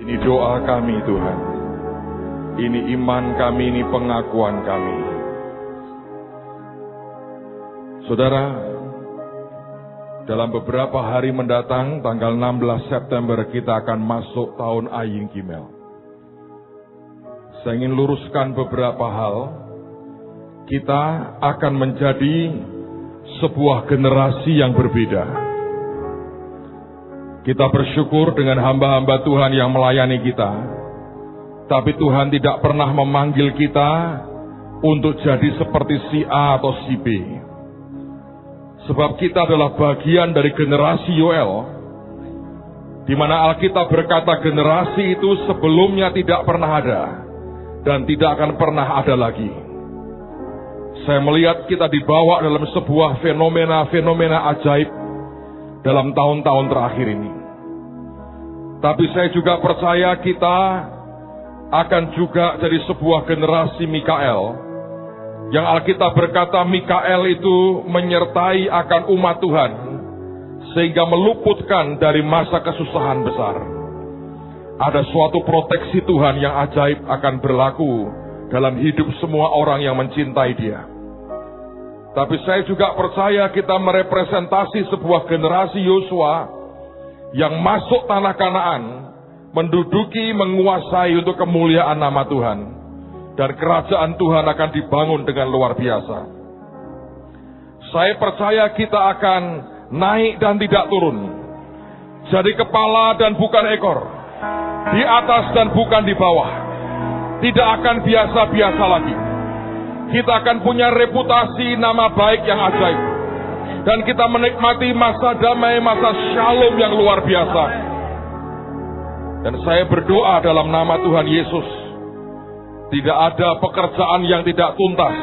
Ini doa kami Tuhan, ini iman kami, ini pengakuan kami. Saudara, dalam beberapa hari mendatang, tanggal 16 September kita akan masuk tahun Ayin Gimel. Saya ingin luruskan beberapa hal. Kita akan menjadi sebuah generasi yang berbeda. Kita bersyukur dengan hamba-hamba Tuhan yang melayani kita. Tapi Tuhan tidak pernah memanggil kita untuk jadi seperti si A atau si B. Sebab kita adalah bagian dari generasi Yoel, di mana Alkitab berkata generasi itu sebelumnya tidak pernah ada dan tidak akan pernah ada lagi. Saya melihat kita dibawa dalam sebuah fenomena-fenomena ajaib dalam tahun-tahun terakhir ini. Tapi saya juga percaya kita akan juga jadi sebuah generasi Mikael, yang Alkitab berkata Mikael itu menyertai akan umat Tuhan, sehingga meluputkan dari masa kesusahan besar. Ada suatu proteksi Tuhan yang ajaib akan berlaku dalam hidup semua orang yang mencintai Dia. Tapi saya juga percaya kita merepresentasi sebuah generasi Yosua yang masuk tanah Kanaan, menduduki, menguasai untuk kemuliaan nama Tuhan. Dan kerajaan Tuhan akan dibangun dengan luar biasa. Saya percaya kita akan naik dan tidak turun. Jadi kepala dan bukan ekor. Di atas dan bukan di bawah. Tidak akan biasa-biasa lagi. Kita akan punya reputasi nama baik yang ajaib. Dan kita menikmati masa damai, masa shalom yang luar biasa. Dan saya berdoa dalam nama Tuhan Yesus, tidak ada pekerjaan yang tidak tuntas.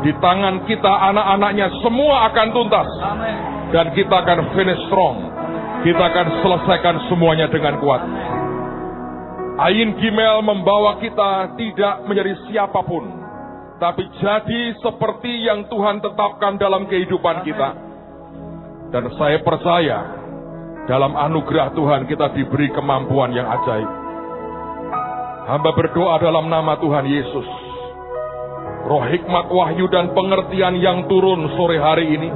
Di tangan kita anak-anaknya semua akan tuntas. Dan kita akan finish strong. Kita akan selesaikan semuanya dengan kuat. Ayin Gimel membawa kita tidak menjadi siapapun, tapi jadi seperti yang Tuhan tetapkan dalam kehidupan kita. Dan saya percaya dalam anugerah Tuhan kita diberi kemampuan yang ajaib. Hamba berdoa dalam nama Tuhan Yesus, roh hikmat, wahyu dan pengertian yang turun sore hari ini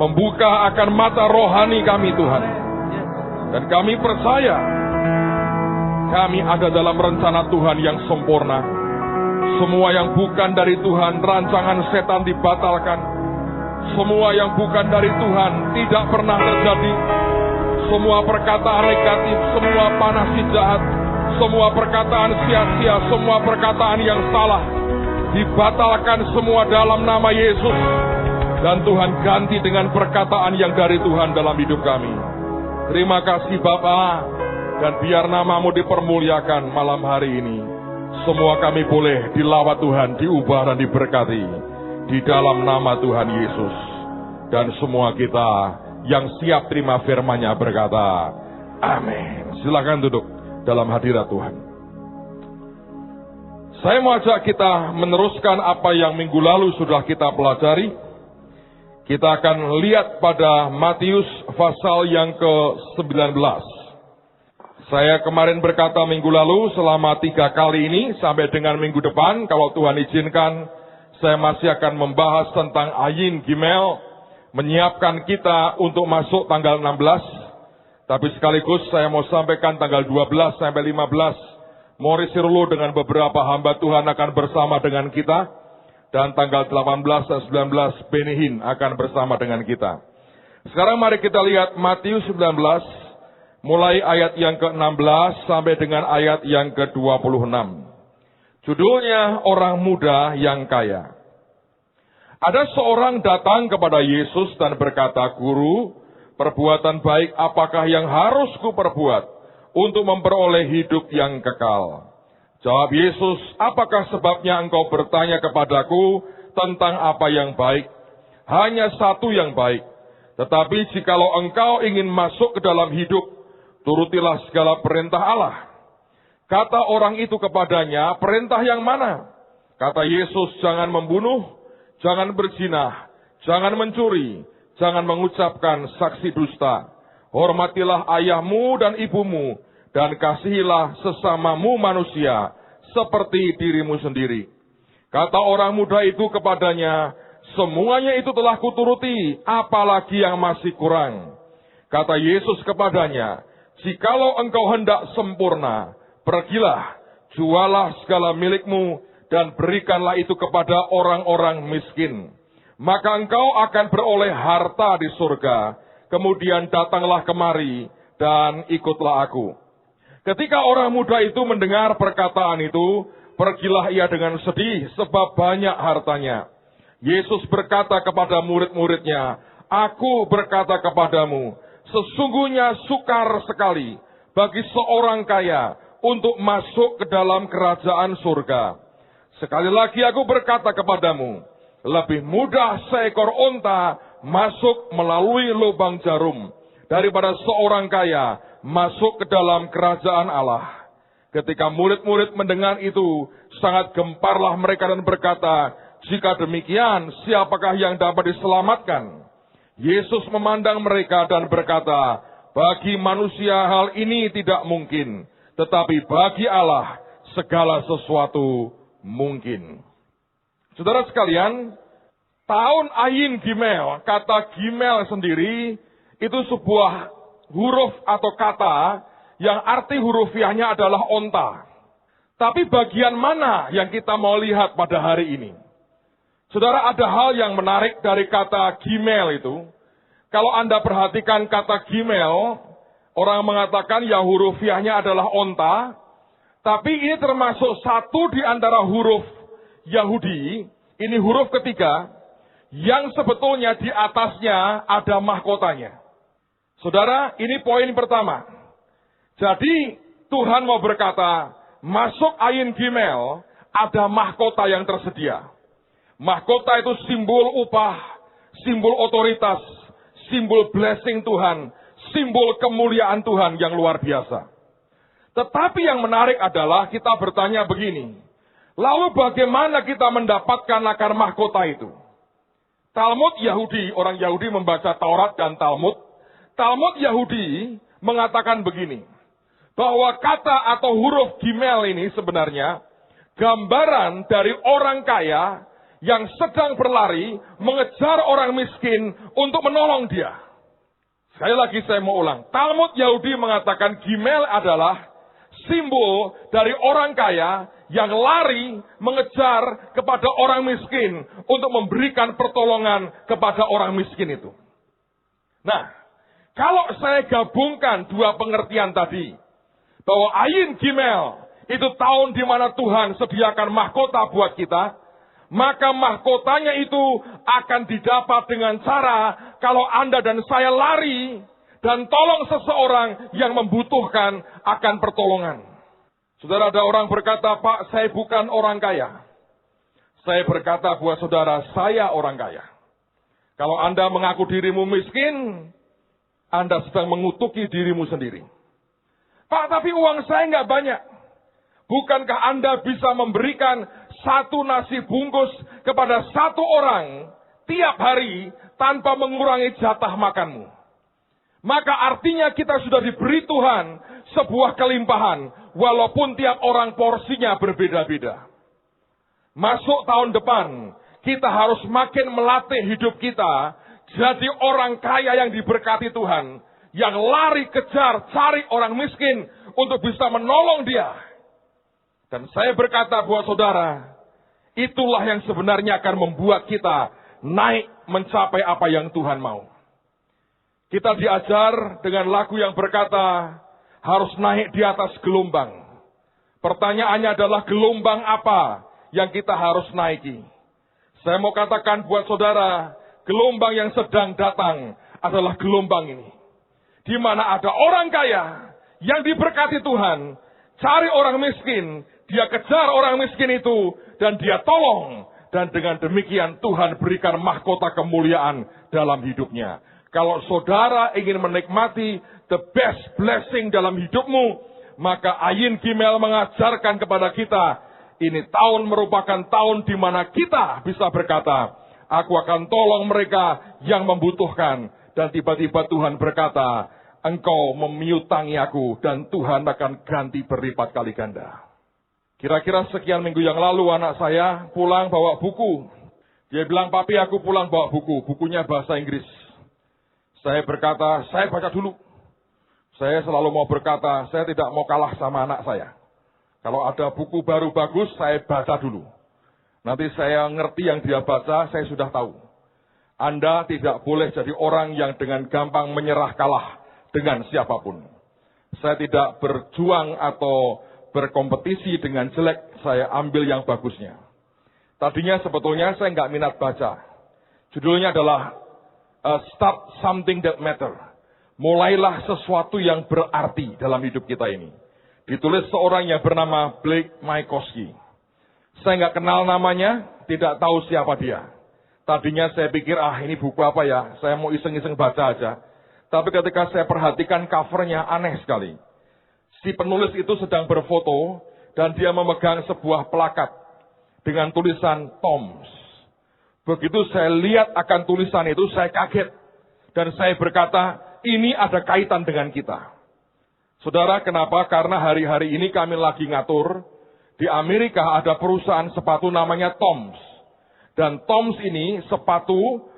membuka akan mata rohani kami Tuhan. Dan kami percaya kami ada dalam rencana Tuhan yang sempurna. Semua yang bukan dari Tuhan, rancangan setan dibatalkan. Semua yang bukan dari Tuhan tidak pernah terjadi. Semua perkataan negatif, semua panas jahat, semua perkataan sia-sia, semua perkataan yang salah dibatalkan semua dalam nama Yesus. Dan Tuhan ganti dengan perkataan yang dari Tuhan dalam hidup kami. Terima kasih Bapa, dan biar namamu dipermuliakan malam hari ini. Semua kami boleh dilawat Tuhan, diubah dan diberkati di dalam nama Tuhan Yesus. Dan semua kita yang siap terima firman-Nya berkata, amin. Silakan duduk dalam hadirat Tuhan. Saya mau ajak kita meneruskan apa yang minggu lalu sudah kita pelajari. Kita akan lihat pada Matius pasal yang ke-19. Saya kemarin berkata minggu lalu selama 3 kali ini sampai dengan minggu depan, kalau Tuhan izinkan, saya masih akan membahas tentang Ayin Gimel, menyiapkan kita untuk masuk tanggal 16. Tapi sekaligus saya mau sampaikan tanggal 12 sampai 15, Morris Sirlo dengan beberapa hamba Tuhan akan bersama dengan kita. Dan tanggal 18 dan 19, Benihin akan bersama dengan kita. Sekarang mari kita lihat Matius 19, mulai ayat yang ke-16 sampai dengan ayat yang ke-26. Judulnya Orang Muda yang Kaya. Ada seorang datang kepada Yesus dan berkata, Guru, perbuatan baik apakah yang harus kuperbuat untuk memperoleh hidup yang kekal? Jawab Yesus, apakah sebabnya engkau bertanya kepadaku tentang apa yang baik? Hanya satu yang baik. Tetapi jikalau engkau ingin masuk ke dalam hidup, turutilah segala perintah Allah. Kata orang itu kepadanya, perintah yang mana? Kata Yesus, jangan membunuh, jangan berzina, jangan mencuri, jangan mengucapkan saksi dusta. Hormatilah ayahmu dan ibumu, dan kasihilah sesamamu manusia seperti dirimu sendiri. Kata orang muda itu kepadanya, semuanya itu telah kuturuti, apalagi yang masih kurang. Kata Yesus kepadanya, jikalau engkau hendak sempurna, pergilah, jualah segala milikmu, dan berikanlah itu kepada orang-orang miskin. Maka engkau akan beroleh harta di surga. Kemudian datanglah kemari, dan ikutlah aku. Ketika orang muda itu mendengar perkataan itu, pergilah ia dengan sedih sebab banyak hartanya. Yesus berkata kepada murid-muridnya, aku berkata kepadamu, sesungguhnya sukar sekali bagi seorang kaya untuk masuk ke dalam kerajaan surga. Sekali lagi aku berkata kepadamu, lebih mudah seekor onta masuk melalui lubang jarum daripada seorang kaya masuk ke dalam kerajaan Allah. Ketika murid-murid mendengar itu, sangat gemparlah mereka dan berkata, jika demikian, siapakah yang dapat diselamatkan? Yesus memandang mereka dan berkata, bagi manusia hal ini tidak mungkin, tetapi bagi Allah segala sesuatu mungkin. Saudara sekalian, tahun Ayin Gimel, kata Gimel sendiri, itu sebuah huruf atau kata yang arti hurufiahnya adalah onta. Tapi bagian mana yang kita mau lihat pada hari ini? Saudara, ada hal yang menarik dari kata Gimel itu. Kalau Anda perhatikan kata Gimel, orang mengatakan ya hurufiahnya adalah onta. Tapi ini termasuk satu di antara huruf Yahudi, ini huruf ketiga, yang sebetulnya di atasnya ada mahkotanya. Saudara, ini poin pertama. Jadi, Tuhan mau berkata, masuk Ayin Gimel, ada mahkota yang tersedia. Mahkota itu simbol upah, simbol otoritas, simbol blessing Tuhan, simbol kemuliaan Tuhan yang luar biasa. Tetapi yang menarik adalah kita bertanya begini, lalu bagaimana kita mendapatkan akan mahkota itu? Talmud Yahudi, orang Yahudi membaca Taurat dan Talmud. Talmud Yahudi mengatakan begini, bahwa kata atau huruf Gimel ini sebenarnya gambaran dari orang kaya yang sedang berlari mengejar orang miskin untuk menolong dia. Sekali lagi saya mau ulang, Talmud Yahudi mengatakan Gimel adalah simbol dari orang kaya yang lari mengejar kepada orang miskin untuk memberikan pertolongan kepada orang miskin itu. Nah, kalau saya gabungkan dua pengertian tadi, bahwa Ayin Gimel itu tahun di mana Tuhan sediakan mahkota buat kita, maka mahkotanya itu akan didapat dengan cara kalau Anda dan saya lari dan tolong seseorang yang membutuhkan akan pertolongan. Saudara, ada orang berkata, Pak, saya bukan orang kaya. Saya berkata buat saudara, saya orang kaya. Kalau Anda mengaku dirimu miskin, Anda sedang mengutuki dirimu sendiri. Pak, tapi uang saya nggak banyak. Bukankah Anda bisa memberikan satu nasi bungkus kepada satu orang tiap hari tanpa mengurangi jatah makanmu? Maka artinya kita sudah diberi Tuhan sebuah kelimpahan, walaupun tiap orang porsinya berbeda-beda. Masuk tahun depan, kita harus makin melatih hidup kita jadi orang kaya yang diberkati Tuhan, yang lari kejar cari orang miskin untuk bisa menolong dia. Dan saya berkata buat saudara, itulah yang sebenarnya akan membuat kita naik mencapai apa yang Tuhan mau. Kita diajar dengan lagu yang berkata, harus naik di atas gelombang. Pertanyaannya adalah gelombang apa yang kita harus naiki? Saya mau katakan buat saudara, gelombang yang sedang datang adalah gelombang ini. Di mana ada orang kaya yang diberkati Tuhan, cari orang miskin, dia kejar orang miskin itu, dan dia tolong. Dan dengan demikian Tuhan berikan mahkota kemuliaan dalam hidupnya. Kalau saudara ingin menikmati the best blessing dalam hidupmu, maka Ayin Gimel mengajarkan kepada kita, ini tahun merupakan tahun di mana kita bisa berkata, aku akan tolong mereka yang membutuhkan. Dan tiba-tiba Tuhan berkata, engkau memiutangi aku dan Tuhan akan ganti berlipat kali ganda. Kira-kira sekian minggu yang lalu anak saya pulang bawa buku. Dia bilang, papi aku pulang bawa buku, bukunya bahasa Inggris. Saya berkata, saya baca dulu. Saya selalu mau berkata, saya tidak mau kalah sama anak saya. Kalau ada buku baru bagus, saya baca dulu. Nanti saya ngerti yang dia baca, saya sudah tahu. Anda tidak boleh jadi orang yang dengan gampang menyerah kalah dengan siapapun. Saya tidak berjuang atau berkompetisi dengan jelek, saya ambil yang bagusnya. Tadinya sebetulnya saya nggak minat baca. Judulnya adalah Start Something That Matter. Mulailah sesuatu yang berarti dalam hidup kita ini. Ditulis seorang yang bernama Blake Mycoskie. Saya nggak kenal namanya, tidak tahu siapa dia. Tadinya saya pikir, ini buku apa ya, saya mau iseng-iseng baca aja. Tapi ketika saya perhatikan covernya aneh sekali. Si penulis itu sedang berfoto dan dia memegang sebuah plakat dengan tulisan Toms. Begitu saya lihat akan tulisan itu, saya kaget. Dan saya berkata, ini ada kaitan dengan kita. Saudara, kenapa? Karena hari-hari ini kami lagi ngatur, di Amerika ada perusahaan sepatu namanya Toms. Dan Toms ini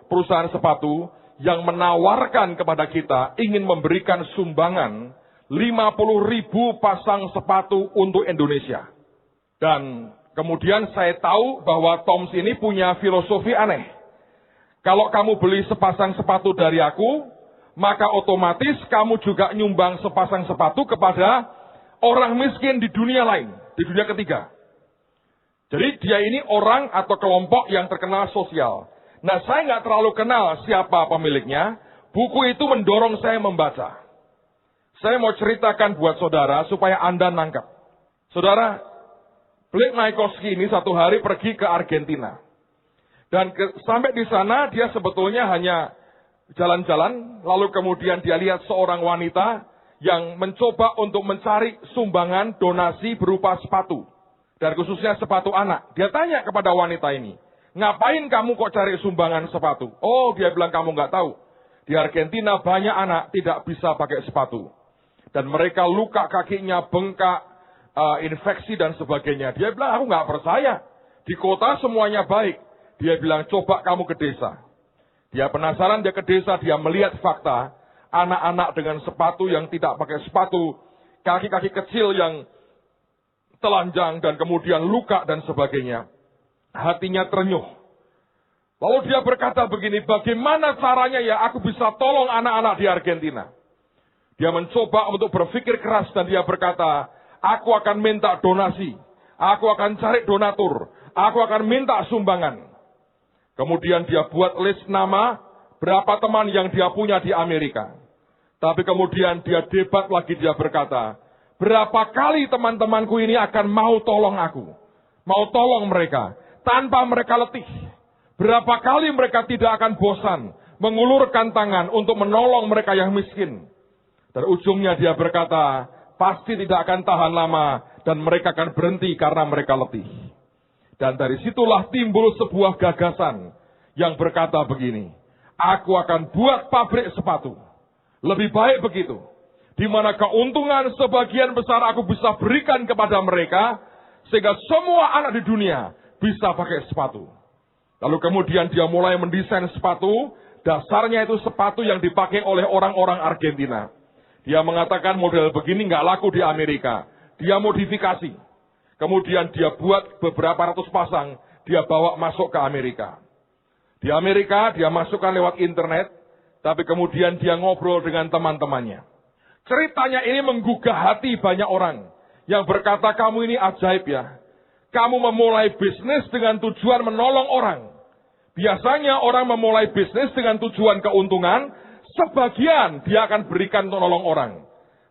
perusahaan sepatu yang menawarkan kepada kita ingin memberikan sumbangan 50.000 pasang sepatu untuk Indonesia. Dan kemudian saya tahu bahwa Toms ini punya filosofi aneh. Kalau kamu beli sepasang sepatu dari aku, maka otomatis kamu juga nyumbang sepasang sepatu kepada orang miskin di dunia lain, di dunia ketiga. Jadi dia ini orang atau kelompok yang terkenal sosial. Nah, saya nggak terlalu kenal siapa pemiliknya. Buku itu mendorong saya membaca. Saya mau ceritakan buat saudara supaya Anda nangkap. Saudara, Blake Mycoskie ini satu hari pergi ke Argentina. Dan sampai di sana dia sebetulnya hanya jalan-jalan, lalu kemudian dia lihat seorang wanita yang mencoba untuk mencari sumbangan donasi berupa sepatu. Dan khususnya sepatu anak. Dia tanya kepada wanita ini, ngapain kamu kok cari sumbangan sepatu? Oh, dia bilang kamu nggak tahu. Di Argentina banyak anak tidak bisa pakai sepatu. Dan mereka luka kakinya, bengkak, infeksi dan sebagainya. Dia bilang, aku nggak percaya. Di kota semuanya baik. Dia bilang, coba kamu ke desa. Dia penasaran, dia ke desa, dia melihat fakta. Anak-anak dengan sepatu yang tidak pakai sepatu. Kaki-kaki kecil yang telanjang dan kemudian luka dan sebagainya. Hatinya terenyuh. Lalu dia berkata begini, bagaimana caranya ya aku bisa tolong anak-anak di Argentina? Dia mencoba untuk berpikir keras dan dia berkata, aku akan minta donasi. Aku akan cari donatur. Aku akan minta sumbangan. Kemudian dia buat list nama berapa teman yang dia punya di Amerika. Tapi kemudian dia debat lagi, dia berkata, berapa kali teman-temanku ini akan mau tolong aku. Mau tolong mereka. Tanpa mereka letih. Berapa kali mereka tidak akan bosan mengulurkan tangan untuk menolong mereka yang miskin. Dan ujungnya dia berkata, pasti tidak akan tahan lama dan mereka akan berhenti karena mereka letih. Dan dari situlah timbul sebuah gagasan yang berkata begini, aku akan buat pabrik sepatu. Lebih baik begitu. Di mana keuntungan sebagian besar aku bisa berikan kepada mereka, sehingga semua anak di dunia bisa pakai sepatu. Lalu kemudian dia mulai mendesain sepatu, dasarnya itu sepatu yang dipakai oleh orang-orang Argentina. Dia mengatakan model begini nggak laku di Amerika. Dia modifikasi. Kemudian dia buat beberapa ratus pasang, dia bawa masuk ke Amerika. Di Amerika dia masukkan lewat internet, tapi kemudian dia ngobrol dengan teman-temannya. Ceritanya ini menggugah hati banyak orang yang berkata, kamu ini ajaib ya. Kamu memulai bisnis dengan tujuan menolong orang. Biasanya orang memulai bisnis dengan tujuan keuntungan, sebagian dia akan berikan untuk menolong orang.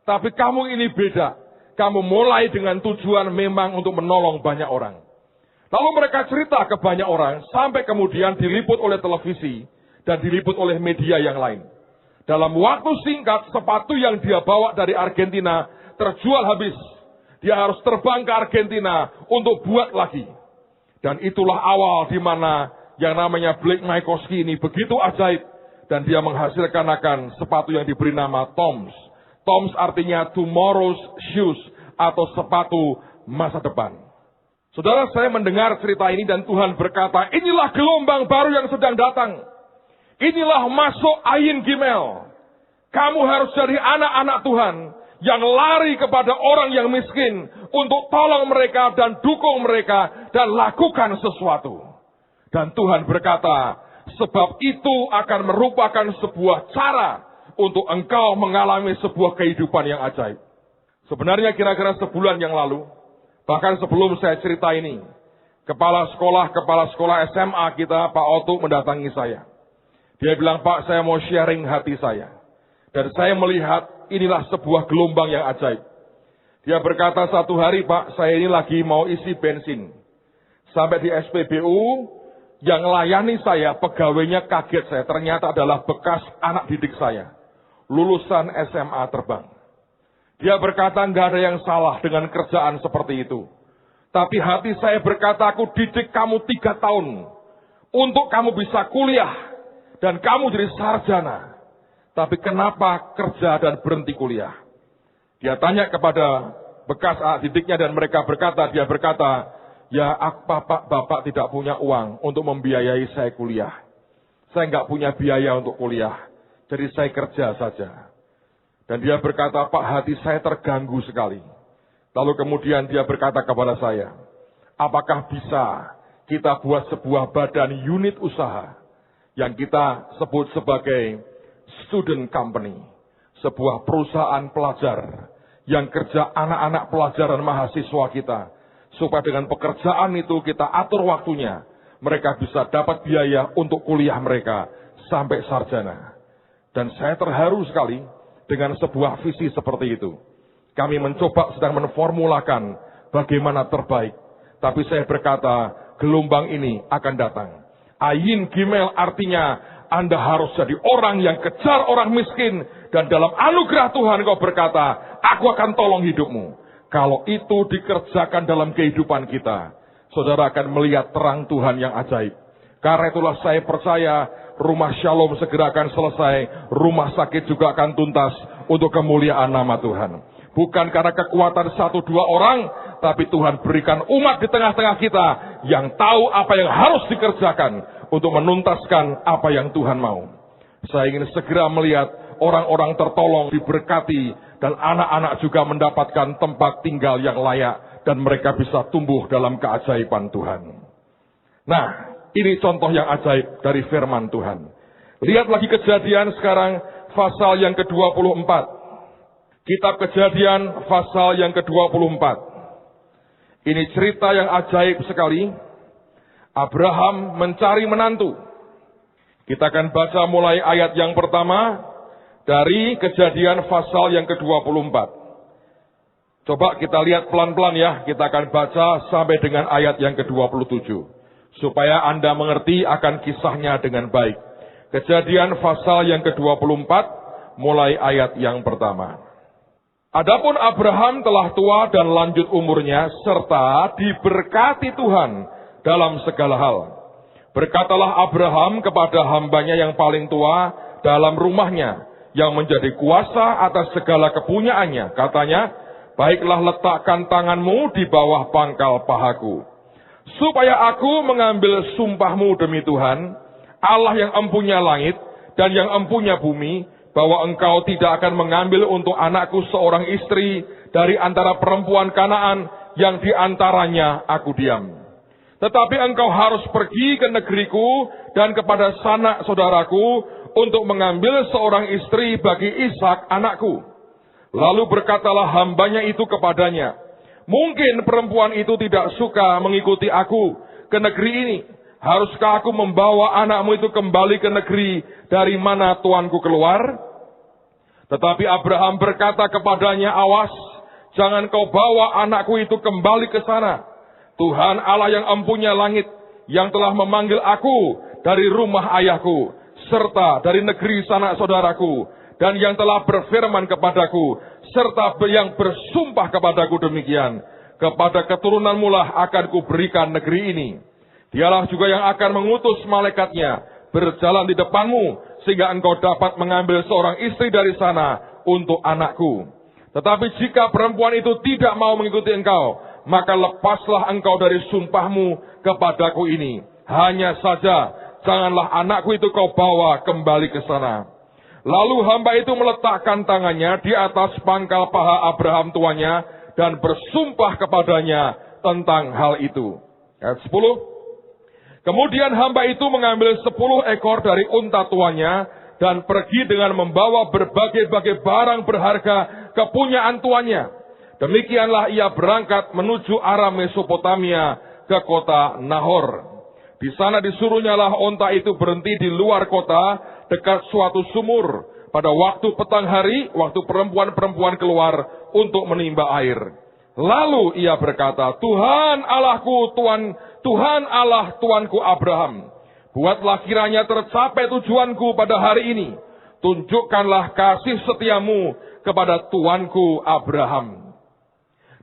Tapi kamu ini beda. Kamu mulai dengan tujuan memang untuk menolong banyak orang. Lalu mereka cerita ke banyak orang, sampai kemudian diliput oleh televisi dan diliput oleh media yang lain. Dalam waktu singkat, sepatu yang dia bawa dari Argentina terjual habis. Dia harus terbang ke Argentina untuk buat lagi. Dan itulah awal di mana yang namanya Blake Mycoskie ini begitu ajaib. Dan dia menghasilkan akan sepatu yang diberi nama Toms. Toms artinya tomorrow's shoes atau sepatu masa depan. Saudara, saya mendengar cerita ini dan Tuhan berkata, inilah gelombang baru yang sedang datang. Inilah masuk Ayin Gimel. Kamu harus jadi anak-anak Tuhan yang lari kepada orang yang miskin untuk tolong mereka dan dukung mereka dan lakukan sesuatu. Dan Tuhan berkata, sebab itu akan merupakan sebuah cara untuk engkau mengalami sebuah kehidupan yang ajaib. Sebenarnya kira-kira sebulan yang lalu, bahkan sebelum saya cerita ini, kepala sekolah SMA kita, Pak Otu, mendatangi saya. Dia bilang, Pak, saya mau sharing hati saya. Dan saya melihat inilah sebuah gelombang yang ajaib. Dia berkata, satu hari, Pak, saya ini lagi mau isi bensin. Sampai di SPBU, yang layani saya, pegawainya kaget saya. Ternyata adalah bekas anak didik saya. Lulusan SMA terbang. Dia berkata, nggak ada yang salah dengan kerjaan seperti itu. Tapi hati saya berkata, aku didik kamu 3 tahun. Untuk kamu bisa kuliah. Dan kamu jadi sarjana. Tapi kenapa kerja dan berhenti kuliah? Dia tanya kepada bekas anak didiknya dan mereka berkata, dia berkata, ya bapak tidak punya uang untuk membiayai saya kuliah. Saya nggak punya biaya untuk kuliah. Jadi saya kerja saja. Dan dia berkata, Pak, hati saya terganggu sekali. Lalu kemudian dia berkata kepada saya, apakah bisa kita buat sebuah badan unit usaha yang kita sebut sebagai student company, sebuah perusahaan pelajar yang kerja anak-anak pelajar dan mahasiswa kita, supaya dengan pekerjaan itu kita atur waktunya, mereka bisa dapat biaya untuk kuliah mereka sampai sarjana. Dan saya terharu sekali dengan sebuah visi seperti itu. Kami mencoba sedang menformulakan bagaimana terbaik. Tapi saya berkata, gelombang ini akan datang. Ayin Gimel artinya Anda harus jadi orang yang kejar orang miskin. Dan dalam anugerah Tuhan kau berkata, aku akan tolong hidupmu. Kalau itu dikerjakan dalam kehidupan kita, saudara akan melihat terang Tuhan yang ajaib. Karena itulah saya percaya rumah Shalom segera akan selesai. Rumah sakit juga akan tuntas untuk kemuliaan nama Tuhan. Bukan karena kekuatan 1-2 orang, tapi Tuhan berikan umat di tengah-tengah kita yang tahu apa yang harus dikerjakan untuk menuntaskan apa yang Tuhan mau. Saya ingin segera melihat orang-orang tertolong, diberkati, dan anak-anak juga mendapatkan tempat tinggal yang layak, dan mereka bisa tumbuh dalam keajaiban Tuhan. Nah, ini contoh yang ajaib dari firman Tuhan. Lihat lagi Kejadian sekarang, pasal yang ke-24. Kitab Kejadian pasal yang ke-24. Ini cerita yang ajaib sekali. Abraham mencari menantu. Kita akan baca mulai ayat yang pertama dari Kejadian pasal yang ke-24. Coba kita lihat pelan-pelan ya. Kita akan baca sampai dengan ayat yang ke-27. Supaya Anda mengerti akan kisahnya dengan baik. Kejadian pasal yang ke-24 mulai ayat yang pertama. Adapun Abraham telah tua dan lanjut umurnya, serta diberkati Tuhan dalam segala hal. Berkatalah Abraham kepada hambanya yang paling tua dalam rumahnya, yang menjadi kuasa atas segala kepunyaannya. Katanya, baiklah letakkan tanganmu di bawah pangkal pahaku, supaya aku mengambil sumpahmu demi Tuhan, Allah yang empunya langit dan yang empunya bumi, bahwa engkau tidak akan mengambil untuk anakku seorang istri dari antara perempuan Kanaan yang diantaranya aku diam. Tetapi engkau harus pergi ke negeriku dan kepada sanak saudaraku untuk mengambil seorang istri bagi Ishak anakku. Lalu berkatalah hambanya itu kepadanya, mungkin perempuan itu tidak suka mengikuti aku ke negeri ini. Haruskah aku membawa anakmu itu kembali ke negeri dari mana tuanku keluar? Tetapi Abraham berkata kepadanya, awas, jangan kau bawa anakku itu kembali ke sana. Tuhan Allah yang empunya langit, yang telah memanggil aku dari rumah ayahku, serta dari negeri sanak saudaraku, dan yang telah berfirman kepadaku, serta yang bersumpah kepadaku demikian, kepada keturunanmu lah akan kuberikan negeri ini. Dialah juga yang akan mengutus malaikatnya berjalan di depanmu, sehingga engkau dapat mengambil seorang istri dari sana untuk anakku. Tetapi jika perempuan itu tidak mau mengikuti engkau, maka lepaslah engkau dari sumpahmu kepadaku ini. Hanya saja, janganlah anakku itu kau bawa kembali ke sana. Lalu hamba itu meletakkan tangannya di atas pangkal paha Abraham tuannya, dan bersumpah kepadanya tentang hal itu. Ayat 10. Kemudian hamba itu mengambil 10 ekor dari unta tuannya, dan pergi dengan membawa berbagai-bagai barang berharga kepunyaan tuannya. Demikianlah ia berangkat menuju arah Mesopotamia ke kota Nahor. Di sana disuruhnyalah unta itu berhenti di luar kota dekat suatu sumur pada waktu petang hari, waktu perempuan-perempuan keluar untuk menimba air. Lalu ia berkata, Tuhan Allahku, Tuhan Allah Tuanku Abraham, buatlah kiranya tercapai tujuanku pada hari ini. Tunjukkanlah kasih setiamu kepada Tuanku Abraham.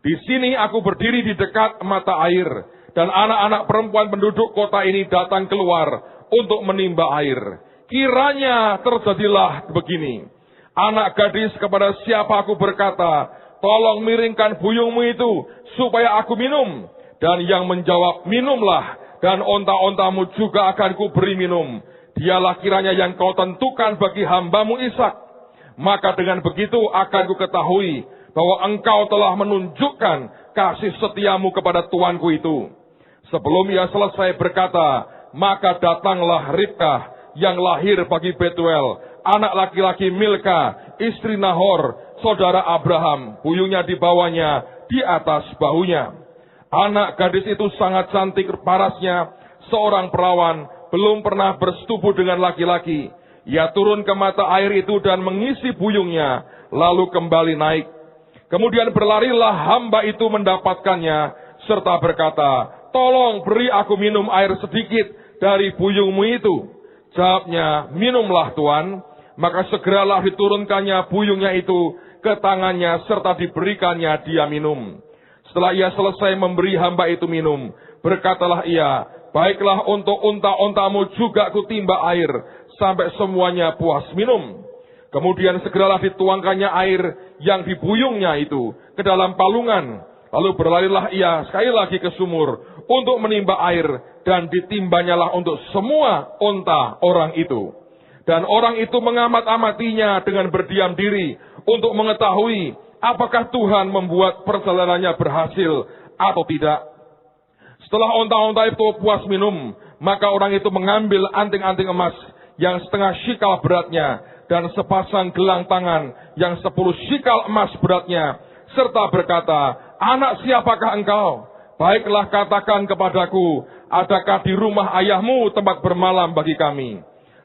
Di sini aku berdiri di dekat mata air, dan anak-anak perempuan penduduk kota ini datang keluar untuk menimba air. Kiranya terjadilah begini. Anak gadis kepada siapa aku berkata, tolong miringkan buyungmu itu supaya aku minum. Dan yang menjawab, minumlah, dan onta-ontamu juga akan kuberi minum. Dialah kiranya yang kau tentukan bagi hambamu Ishak. Maka dengan begitu akan ku ketahui bahwa engkau telah menunjukkan kasih setiamu kepada tuanku itu. Sebelum ia selesai berkata, maka datanglah Ribkah yang lahir bagi Betuel, anak laki-laki Milka, istri Nahor, saudara Abraham, buyungnya dibawanya di atas bahunya. Anak gadis itu sangat cantik parasnya, seorang perawan, belum pernah bersetubuh dengan laki-laki. Ia turun ke mata air itu dan mengisi buyungnya, lalu kembali naik. Kemudian berlarilah hamba itu mendapatkannya, serta berkata, tolong beri aku minum air sedikit dari buyungmu itu. Jawabnya, minumlah Tuan. Maka segeralah diturunkannya buyungnya itu ke tangannya, serta diberikannya dia minum. Setelah ia selesai memberi hamba itu minum, berkatalah ia, baiklah untuk unta-ontamu juga kutimba air, sampai semuanya puas minum. Kemudian segeralah dituangkannya air yang di buyungnya itu ke dalam palungan. Lalu berlarilah ia sekali lagi ke sumur untuk menimba air, dan ditimbanyalah untuk semua unta orang itu. Dan orang itu mengamat-amatinya dengan berdiam diri untuk mengetahui apakah Tuhan membuat perjalanannya berhasil atau tidak. Setelah unta-unta itu puas minum, maka orang itu mengambil anting-anting emas yang setengah shikal beratnya, dan sepasang gelang tangan yang 10 shikal emas beratnya, serta berkata, anak siapakah engkau? Baiklah katakan kepadaku, adakah di rumah ayahmu tempat bermalam bagi kami?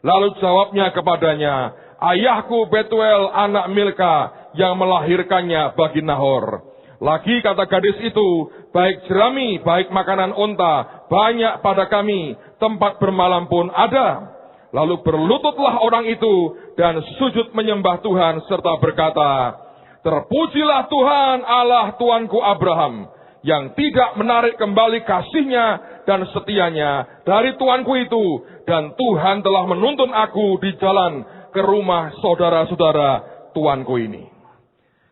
Lalu jawabnya kepadanya, ayahku Betuel anak Milka yang melahirkannya bagi Nahor. Lagi kata gadis itu, baik jerami, baik makanan unta, banyak pada kami, tempat bermalam pun ada. Lalu berlututlah orang itu dan sujud menyembah Tuhan serta berkata, terpujilah Tuhan Allah Tuanku Abraham, yang tidak menarik kembali kasihnya dan setianya dari tuanku itu, dan Tuhan telah menuntun aku di jalan ke rumah saudara-saudara tuanku ini.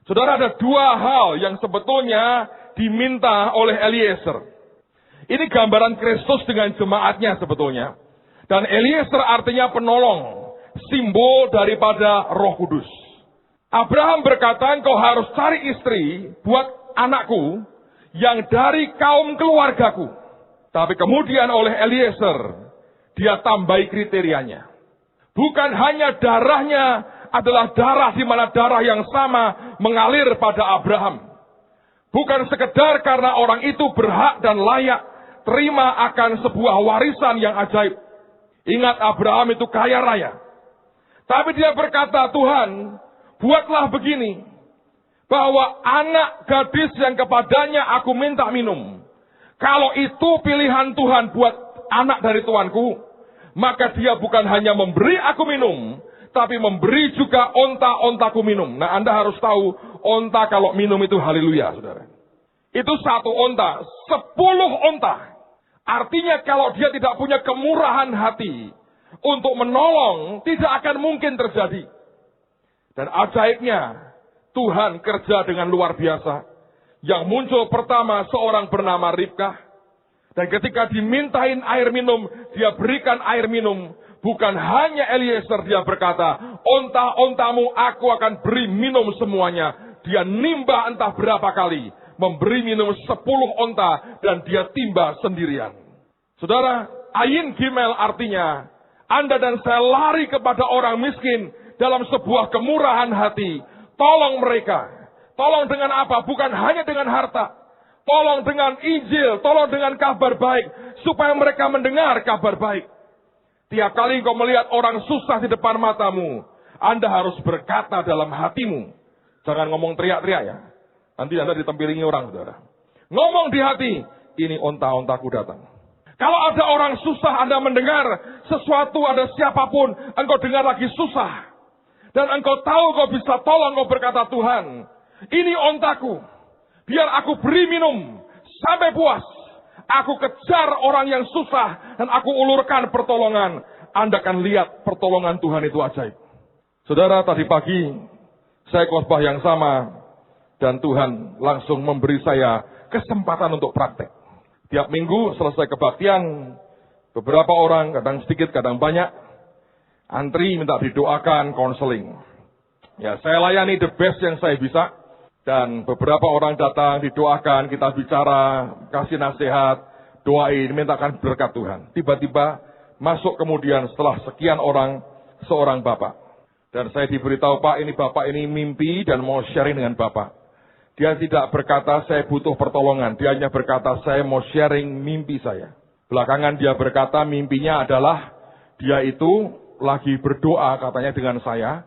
Saudara, ada 2 hal yang sebetulnya diminta oleh Eliezer. Ini gambaran Kristus dengan jemaatnya sebetulnya. Dan Eliezer artinya penolong, simbol daripada Roh Kudus. Abraham berkata, engkau harus cari istri buat anakku yang dari kaum keluargaku. Tapi kemudian oleh Eliezer, dia tambahi kriterianya. Bukan hanya darahnya adalah darah di mana darah yang sama mengalir pada Abraham. Bukan sekedar karena orang itu berhak dan layak terima akan sebuah warisan yang ajaib. Ingat, Abraham itu kaya raya. Tapi dia berkata, Tuhan, buatlah begini, bahwa anak gadis yang kepadanya aku minta minum, kalau itu pilihan Tuhan buat anak dari tuanku, maka dia bukan hanya memberi aku minum, tapi memberi juga onta-ontaku minum. Nah, Anda harus tahu, onta kalau minum itu haleluya, saudara. Itu 1 onta, 10 onta. Artinya kalau dia tidak punya kemurahan hati untuk menolong tidak akan mungkin terjadi. Dan ajaibnya, Tuhan kerja dengan luar biasa. Yang muncul pertama seorang bernama Ribkah. Dan ketika dimintain air minum, dia berikan air minum. Bukan hanya Eliezer, dia berkata, onta-ontamu aku akan beri minum semuanya. Dia nimbah entah berapa kali, memberi minum 10 onta, dan dia timbah sendirian. Saudara, Ayin Gimel artinya, Anda dan saya lari kepada orang miskin dalam sebuah kemurahan hati. Tolong mereka. Tolong dengan apa? Bukan hanya dengan harta. Tolong dengan Injil, tolong dengan kabar baik, supaya mereka mendengar kabar baik. Tiap kali engkau melihat orang susah di depan matamu, Anda harus berkata dalam hatimu. Jangan ngomong teriak-teriak ya. Nanti Anda ditempilingi orang, saudara. Ngomong di hati, ini onta-ontaku datang. Kalau ada orang susah, Anda mendengar sesuatu, ada siapapun, engkau dengar lagi susah. Dan engkau tahu kau bisa tolong, kau berkata, Tuhan, ini ontaku. Biar aku beri minum sampai puas. Aku kejar orang yang susah dan aku ulurkan pertolongan. Anda akan lihat pertolongan Tuhan itu ajaib. Saudara, tadi pagi saya khotbah yang sama dan Tuhan langsung memberi saya kesempatan untuk praktek. Tiap minggu selesai kebaktian, beberapa orang, kadang sedikit, kadang banyak, antri minta didoakan, konseling. Ya, saya layani the best yang saya bisa. Dan beberapa orang datang, didoakan, kita bicara, kasih nasihat, doain, mintakan berkat Tuhan. Tiba-tiba masuk kemudian setelah sekian orang, seorang bapak. Dan saya diberitahu, Pak, ini bapak ini mimpi dan mau sharing dengan bapak. Dia tidak berkata, saya butuh pertolongan. Dia hanya berkata, saya mau sharing mimpi saya. Belakangan dia berkata, mimpinya adalah, dia itu lagi berdoa katanya dengan saya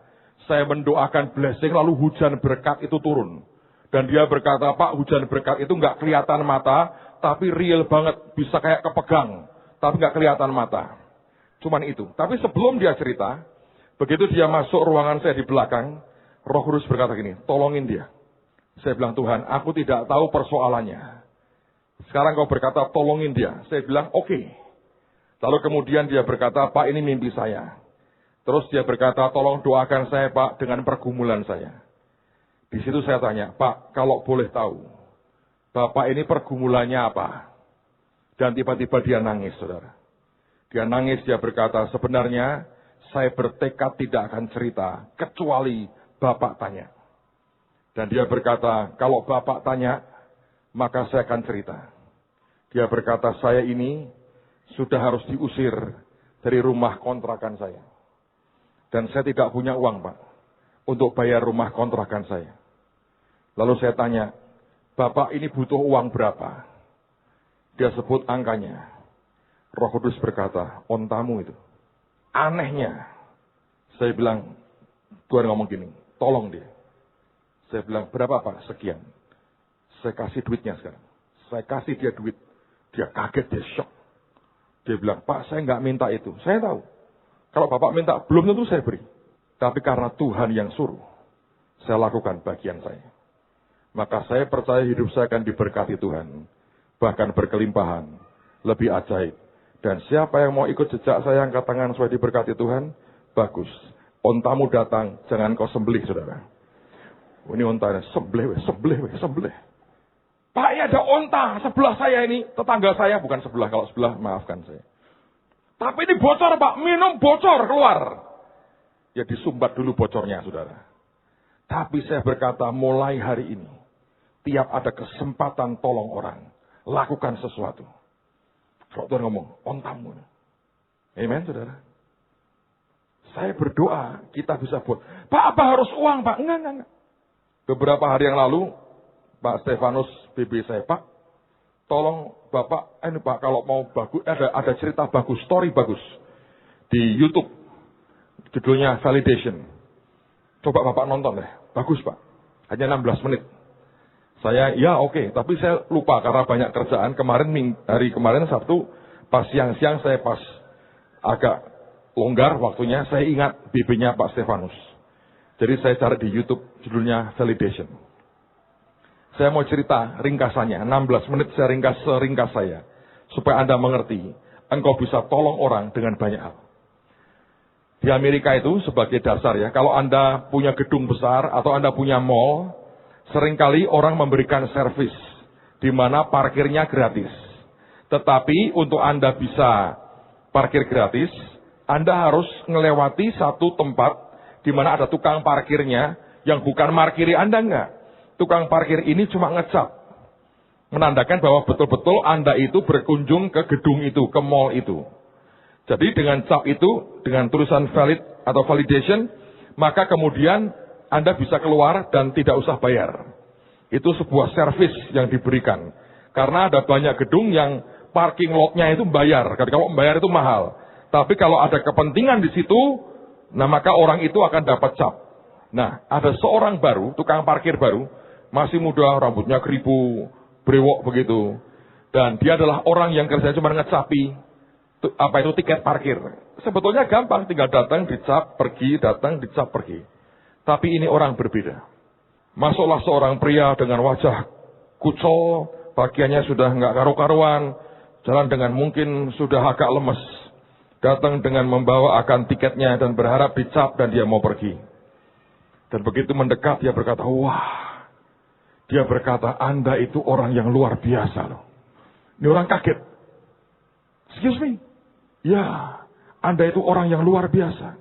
mendoakan blessing, lalu hujan berkat itu turun. Dan dia berkata, Pak, hujan berkat itu nggak kelihatan mata, tapi real banget, bisa kayak kepegang, tapi nggak kelihatan mata. Cuman itu. Tapi sebelum dia cerita, begitu dia masuk ruangan saya di belakang, Roh Kudus berkata gini, tolongin dia. Saya bilang, Tuhan, aku tidak tahu persoalannya. Sekarang kau berkata, tolongin dia. Saya bilang, oke. Lalu kemudian dia berkata, Pak, ini mimpi saya. Terus dia berkata, tolong doakan saya, Pak, dengan pergumulan saya. Di situ saya tanya, Pak, kalau boleh tahu, Bapak ini pergumulannya apa? Dan tiba-tiba dia nangis, saudara. Dia nangis, dia berkata, sebenarnya saya bertekad tidak akan cerita, kecuali Bapak tanya. Dan dia berkata, kalau Bapak tanya, maka saya akan cerita. Dia berkata, saya ini sudah harus diusir dari rumah kontrakan saya. Dan saya tidak punya uang, Pak, untuk bayar rumah kontrakan saya. Lalu saya tanya, Bapak ini butuh uang berapa? Dia sebut angkanya. Roh Kudus berkata, ontamu itu. Anehnya, saya bilang, Tuhan ngomong gini, tolong dia. Saya bilang, berapa Pak? Sekian. Saya kasih duitnya sekarang. Saya kasih dia duit. Dia kaget, dia shock. Dia bilang, Pak, saya nggak minta itu. Saya tahu. Kalau Bapak minta, belum tentu saya beri. Tapi karena Tuhan yang suruh, saya lakukan bagian saya. Maka saya percaya hidup saya akan diberkati Tuhan. Bahkan berkelimpahan, lebih ajaib. Dan siapa yang mau ikut jejak saya angkat tangan supaya diberkati Tuhan, bagus. Ontamu datang, jangan kau sembelih, saudara. Ini ontanya, sembelih. Pak, ya ada onta sebelah saya ini. Tetangga saya, bukan sebelah, kalau sebelah maafkan saya. Tapi ini bocor, Pak. Minum bocor keluar. Ya disumbat dulu bocornya, saudara. Tapi saya berkata, mulai hari ini, tiap ada kesempatan tolong orang, lakukan sesuatu. Kalau Tuhan ngomong, ontamu. Amen, saudara. Saya berdoa, kita bisa buat. Pak, apa harus uang, Pak? Enggak. Beberapa hari yang lalu, Pak Stefanus, BB saya, Pak, tolong Bapak, ini Pak, kalau mau bagus, ada cerita bagus, story bagus. Di YouTube. Judulnya Validation. Coba Bapak nonton deh. Bagus Pak. Hanya 16 menit. Saya, ya oke. Tapi saya lupa karena banyak kerjaan. Hari kemarin Sabtu, pas siang-siang saya pas agak longgar waktunya, saya ingat BB-nya Pak Stefanus. Jadi saya cari di YouTube, judulnya Validation. Saya mau cerita ringkasannya, 16 menit saya ringkas seringkas saya. Supaya Anda mengerti, engkau bisa tolong orang dengan banyak hal. Di Amerika itu sebagai dasar ya, kalau Anda punya gedung besar atau Anda punya mall, seringkali orang memberikan servis, di mana parkirnya gratis. Tetapi untuk Anda bisa parkir gratis, Anda harus melewati satu tempat, di mana ada tukang parkirnya, yang bukan markiri Anda enggak. Tukang parkir ini cuma ngecap, menandakan bahwa betul-betul Anda itu berkunjung ke gedung itu, ke mall itu. Jadi dengan cap itu, dengan tulisan valid atau validation, maka kemudian Anda bisa keluar dan tidak usah bayar. Itu sebuah servis yang diberikan. Karena ada banyak gedung yang parking lot-nya itu bayar. Kalau bayar itu mahal. Tapi kalau ada kepentingan di situ, nah maka orang itu akan dapat cap. Nah, ada seorang baru, tukang parkir baru, masih muda, rambutnya keribu, brewok begitu. Dan dia adalah orang yang kerjanya cuma ngecapi tiket parkir. Sebetulnya gampang, tinggal datang dicap pergi, datang dicap pergi. Tapi ini orang berbeda. Masuklah seorang pria dengan wajah kucel, pakaiannya sudah nggak karu-karuan, jalan dengan mungkin sudah agak lemes. Datang dengan membawa akan tiketnya dan berharap dicap dan dia mau pergi. Dan begitu mendekat dia berkata, wah, dia berkata, Anda itu orang yang luar biasa loh. Ini orang kaget. Excuse me. Ya, Anda itu orang yang luar biasa.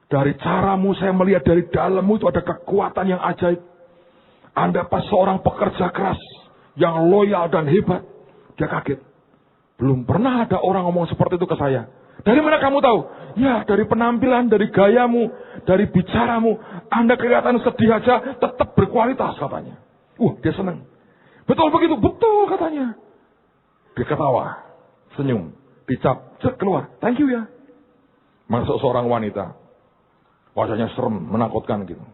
Dari caramu saya melihat dari dalammu itu ada kekuatan yang ajaib. Anda pas seorang pekerja keras yang loyal dan hebat. Dia kaget. Belum pernah ada orang ngomong seperti itu ke saya. Dari mana kamu tahu? Ya, dari penampilan, dari gayamu, dari bicaramu. Anda kelihatan sedih aja, tetap berkualitas katanya. Dia senang. Betul begitu? Betul katanya. Dia ketawa, senyum. Dicap, keluar, thank you ya. Masuk seorang wanita. Wajahnya serem, menakutkan gitu.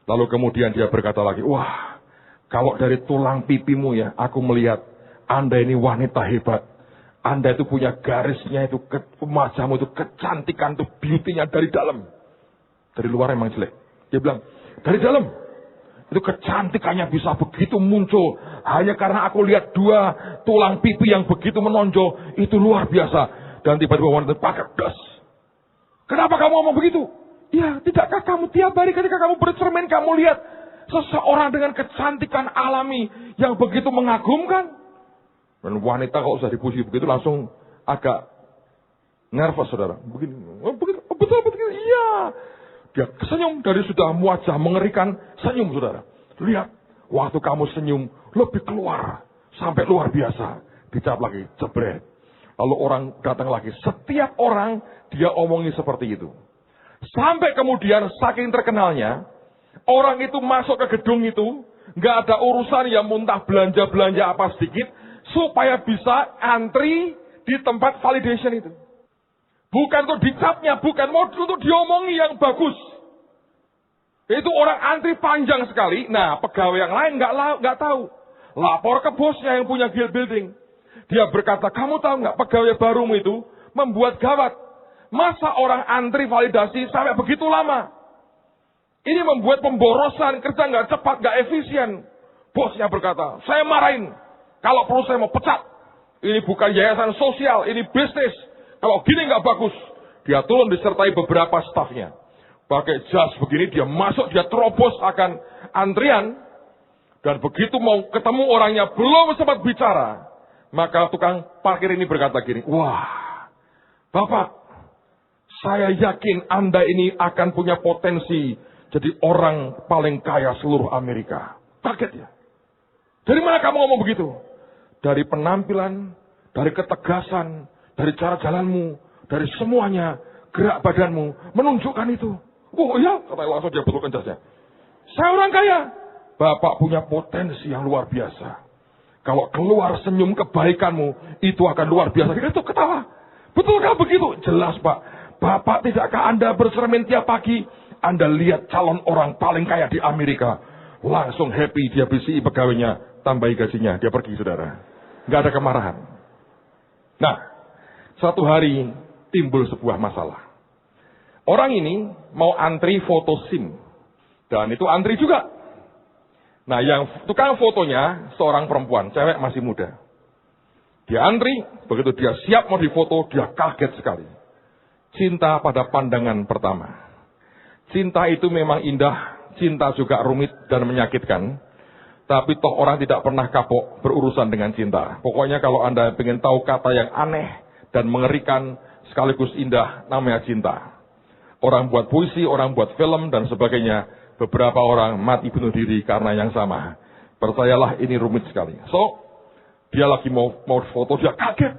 Lalu kemudian dia berkata lagi, wah, kalau dari tulang pipimu ya, aku melihat Anda ini wanita hebat. Anda itu punya garisnya itu, wajahmu itu kecantikan, itu beauty-nya dari dalam. Dari luar emang jelek. Dia bilang, dari dalam. Itu kecantikannya bisa begitu muncul. Hanya karena aku lihat dua tulang pipi yang begitu menonjol. Itu luar biasa. Dan tiba-tiba wanita pakai das. Kenapa kamu ngomong begitu? Ya, tidakkah kamu tiap hari ketika kamu bercermin, kamu lihat seseorang dengan kecantikan alami yang begitu mengagumkan? Dan wanita kalau usah dipuji begitu langsung agak nervous, saudara. Betul. Iya. Dia senyum dari sudah wajah mengerikan, senyum saudara. Lihat, waktu kamu senyum, lebih keluar. Sampai luar biasa. Dicap lagi, jebret. Lalu orang datang lagi. Setiap orang, dia omongi seperti itu. Sampai kemudian, saking terkenalnya, orang itu masuk ke gedung itu, nggak ada urusan yang muntah belanja-belanja apa sedikit, supaya bisa antri di tempat validation itu. Bukan untuk dicapnya, bukan modul untuk diomongi yang bagus. Itu orang antri panjang sekali. Nah, pegawai yang lain nggak tahu. Lapor ke bosnya yang punya guild building. Dia berkata, kamu tahu nggak pegawai barumu itu membuat gawat. Masa orang antri validasi sampai begitu lama? Ini membuat pemborosan, kerja nggak cepat, nggak efisien. Bosnya berkata, saya marahin. Kalau perlu saya mau pecat. Ini bukan yayasan sosial, ini bisnis. Kalau gini nggak bagus, dia turun disertai beberapa stafnya. Pakai jas begini, dia masuk, dia terobos akan antrian. Dan begitu mau ketemu orangnya, belum sempat bicara. Maka tukang parkir ini berkata gini, wah, Bapak, saya yakin Anda ini akan punya potensi jadi orang paling kaya seluruh Amerika. Kaget ya. Dari mana kamu ngomong begitu? Dari penampilan, dari ketegasan, dari cara jalanmu, dari semuanya, gerak badanmu, menunjukkan itu. Oh iya, katanya langsung dia betulkan jasnya. Saya orang kaya. Bapak punya potensi yang luar biasa. Kalau keluar senyum kebaikanmu, itu akan luar biasa. Dia itu ketawa. Betulkah begitu? Jelas Pak. Bapak tidakkah Anda bercermin tiap pagi? Anda lihat calon orang paling kaya di Amerika. Langsung happy, dia bisi pegawainya, tambahi gajinya, dia pergi saudara. Nggak ada kemarahan. Nah, suatu hari timbul sebuah masalah. Orang ini mau antri foto SIM. Dan itu antri juga. Nah, yang tukang fotonya seorang perempuan, cewek masih muda. Dia antri, begitu dia siap mau difoto, dia kaget sekali. Cinta pada pandangan pertama. Cinta itu memang indah, cinta juga rumit dan menyakitkan. Tapi toh orang tidak pernah kapok berurusan dengan cinta. Pokoknya kalau Anda ingin tahu kata yang aneh dan mengerikan sekaligus indah, namanya cinta. Orang buat puisi, orang buat film dan sebagainya. Beberapa orang mati bunuh diri karena yang sama. Percayalah ini rumit sekali. So, dia lagi mau foto, dia kaget.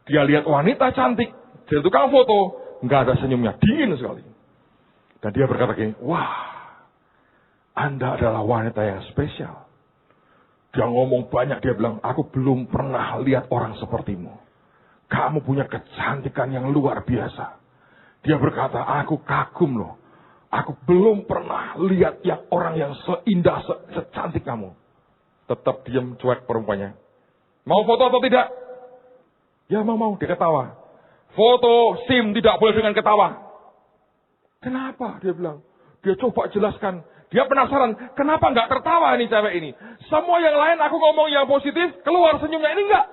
Dia lihat wanita cantik, jadi tukang foto, nggak ada senyumnya, dingin sekali. Dan dia berkata gini, wah, Anda adalah wanita yang spesial. Dia ngomong banyak, dia bilang, aku belum pernah lihat orang sepertimu. Kamu punya kecantikan yang luar biasa. Dia berkata, aku kagum loh. Aku belum pernah lihat orang yang seindah, secantik kamu. Tetap diam, cuek perempuannya. Mau foto atau tidak? Ya mau, dia ketawa. Foto SIM tidak boleh dengan ketawa. Kenapa? Dia bilang. Dia coba jelaskan. Dia penasaran, kenapa nggak tertawa nih cewek ini? Semua yang lain aku ngomong yang positif, keluar senyumnya, ini enggak.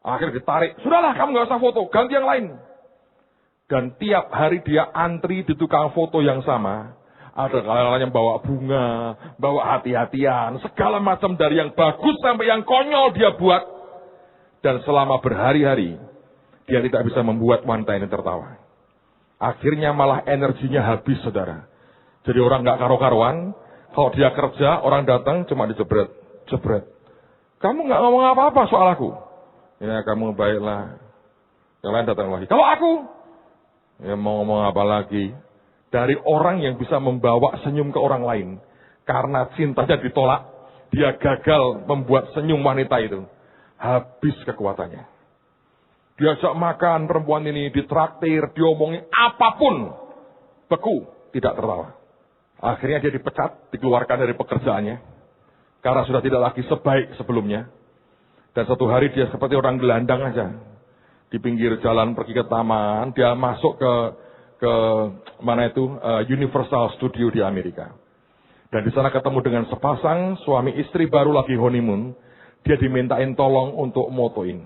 Akhirnya ditarik, sudahlah kamu nggak usah foto, ganti yang lain. Dan tiap hari dia antri di tukang foto yang sama. Ada kalanya bawa bunga, bawa hati-hatian, segala macam dari yang bagus sampai yang konyol dia buat. Dan selama berhari-hari, dia tidak bisa membuat wanita ini tertawa. Akhirnya malah energinya habis, saudara. Jadi orang nggak karu-karuan, kalau dia kerja, orang datang cuma dijebret. Kamu nggak ngomong apa-apa soal aku. Ya kamu baiklah. Yang lain datang lagi. Kalau aku, ya mau ngomong apa lagi. Dari orang yang bisa membawa senyum ke orang lain. Karena cintanya ditolak, dia gagal membuat senyum wanita itu. Habis kekuatannya. Diajak makan perempuan ini, ditraktir, diomongin apapun. Beku, tidak tertawa. Akhirnya dia dipecat, dikeluarkan dari pekerjaannya. Karena sudah tidak lagi sebaik sebelumnya. Dan satu hari dia seperti orang gelandang aja. Di pinggir jalan pergi ke taman, dia masuk ke mana itu Universal Studio di Amerika. Dan di sana ketemu dengan sepasang suami istri baru lagi honeymoon. Dia dimintain tolong untuk motoin.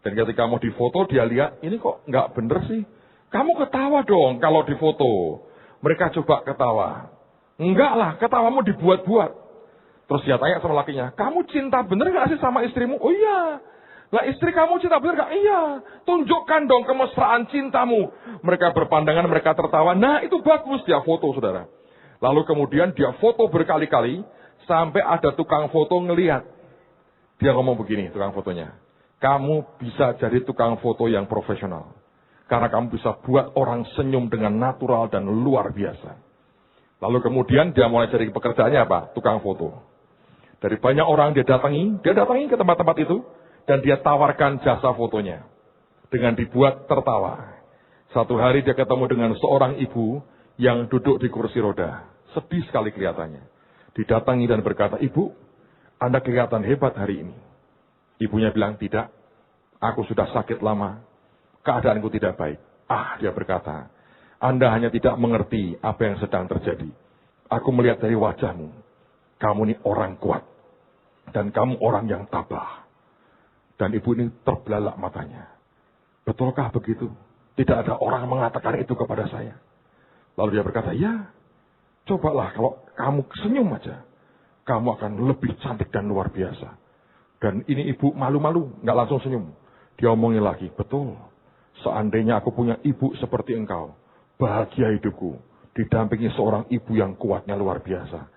Dan ketika mau difoto, dia lihat, ini kok nggak bener sih. Kamu ketawa dong kalau difoto. Mereka coba ketawa. Enggak lah, ketawamu dibuat-buat. Terus dia tanya sama lakinya, kamu cinta bener gak sih sama istrimu? Oh iya. Lah istri kamu cinta bener gak? Iya. Tunjukkan dong kemesraan cintamu. Mereka berpandangan, mereka tertawa. Nah itu bagus, dia foto saudara. Lalu kemudian dia foto berkali-kali, sampai ada tukang foto ngelihat. Dia ngomong begini, tukang fotonya. Kamu bisa jadi tukang foto yang profesional. Karena kamu bisa buat orang senyum dengan natural dan luar biasa. Lalu kemudian dia mulai cari pekerjaannya apa? Tukang foto. Dari banyak orang dia datangi ke tempat-tempat itu. Dan dia tawarkan jasa fotonya. Dengan dibuat tertawa. Satu hari dia ketemu dengan seorang ibu yang duduk di kursi roda. Sedih sekali kelihatannya. Didatangi dan berkata, Ibu, Anda kelihatan hebat hari ini. Ibunya bilang, tidak. Aku sudah sakit lama. Keadaanku tidak baik. Dia berkata, Anda hanya tidak mengerti apa yang sedang terjadi. Aku melihat dari wajahmu, kamu ini orang kuat. Dan kamu orang yang tabah. Dan ibu ini terbelalak matanya. Betulkah begitu? Tidak ada orang mengatakan itu kepada saya. Lalu dia berkata, ya, cobalah kalau kamu senyum aja. Kamu akan lebih cantik dan luar biasa. Dan ini ibu malu-malu, nggak langsung senyum. Dia omongin lagi, betul. Seandainya aku punya ibu seperti engkau, bahagia hidupku, didampingi seorang ibu yang kuatnya luar biasa.